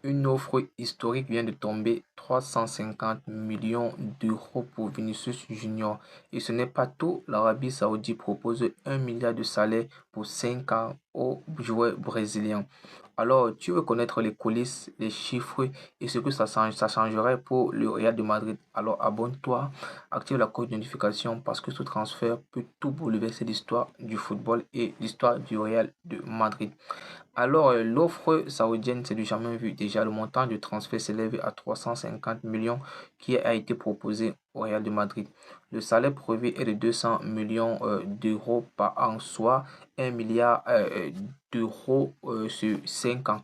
Une offre historique vient de tomber, 350 millions d'euros pour Vinicius Junior. Et ce n'est pas tout, l'Arabie Saoudite propose 1 milliard de salaire pour 5 ans aux joueurs brésiliens. Alors, tu veux connaître les coulisses, les chiffres et ce que ça changerait pour le Real de Madrid. Alors, abonne-toi, active la cloche de notification parce que ce transfert peut tout bouleverser l'histoire du football et l'histoire du Real de Madrid. Alors, l'offre saoudienne, c'est du jamais vu. Déjà, le montant du transfert s'élève à 350 millions qui a été proposé au Real de Madrid. Le salaire prévu est de 200 millions d'euros par an, soit 1 milliard d'euros sur 5 ans.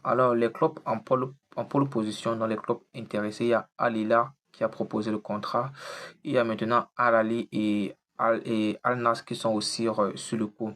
Alors, les clubs en pole position, dans les clubs intéressés, il y a Al Hilal qui a proposé le contrat. Il y a maintenant Al Ahly et Al Nassr qui sont aussi sur le coup.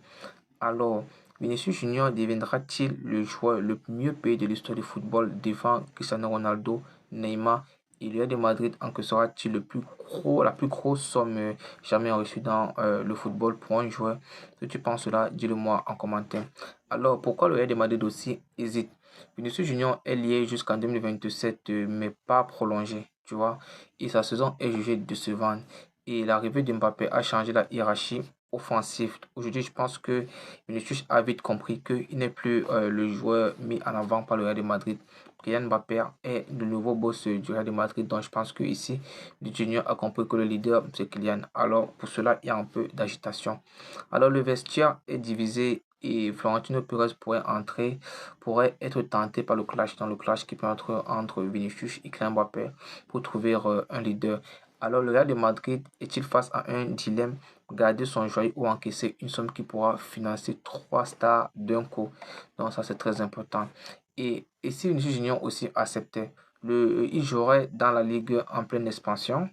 Alors, Vinicius Junior deviendra-t-il le joueur le mieux payé de l'histoire du football devant Cristiano Ronaldo, Neymar et le Real de Madrid encaissera-t-il la plus grosse somme jamais reçue dans le football pour un joueur? Si tu penses cela, dis-le moi en commentaire. Alors, pourquoi le Real de Madrid aussi hésite? Vinicius Junior est lié jusqu'en 2027, mais pas prolongé, tu vois, et sa saison est jugée décevante. Et l'arrivée de Mbappé a changé la hiérarchie offensive. Aujourd'hui, je pense que Vinicius a vite compris qu'il n'est plus le joueur mis en avant par le Real de Madrid. Kylian Mbappé est le nouveau boss du Real de Madrid. Donc, je pense que ici, le Junior a compris que le leader, c'est Kylian. Alors, pour cela, il y a un peu d'agitation. Alors, le vestiaire est divisé et Florentino Pérez pourrait être tenté par le clash, dans le clash qui peut être entre Vinicius et Kylian Mbappé pour trouver un leader. Alors, le Real de Madrid est-il face à un dilemme, garder son joyau ou encaisser une somme qui pourra financer 3 stars d'un coup? Donc, ça, c'est très important. Et si Vinicius Junior aussi acceptait, il jouerait dans la ligue en pleine expansion.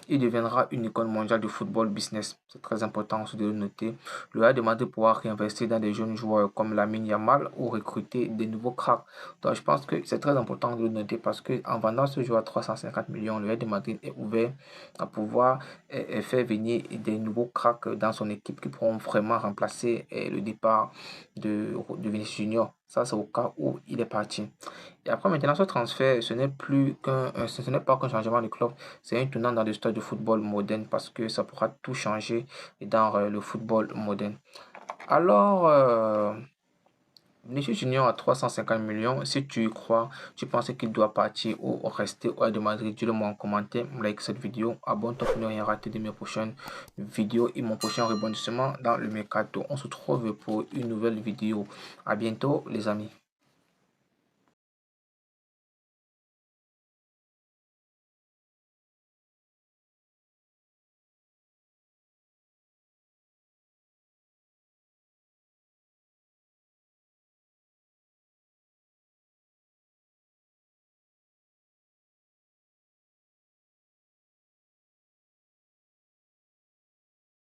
Il deviendra une icône mondiale du football business. C'est très important aussi de le noter. Le Real de Madrid pourra réinvestir dans des jeunes joueurs comme Lamine Yamal ou recruter des nouveaux cracks. Donc je pense que c'est très important de le noter parce qu'en vendant ce joueur à 350 millions, le Real de Madrid est ouvert à pouvoir faire venir des nouveaux cracks dans son équipe qui pourront vraiment remplacer le départ de Vinicius Junior. Ça, c'est au cas où il est parti. Et après, maintenant, ce transfert, ce n'est pas qu'un changement de club, c'est un tournant dans l'histoire du football moderne parce que ça pourra tout changer dans le football moderne. Alors, Vinicius Junior à 350 millions, si tu y crois, tu penses qu'il doit partir ou rester au Real de Madrid, dis-le moi en commentaire, like cette vidéo, abonne-toi pour ne rien rater de mes prochaines vidéos et mon prochain rebondissement dans le mercato. On se retrouve pour une nouvelle vidéo. À bientôt les amis.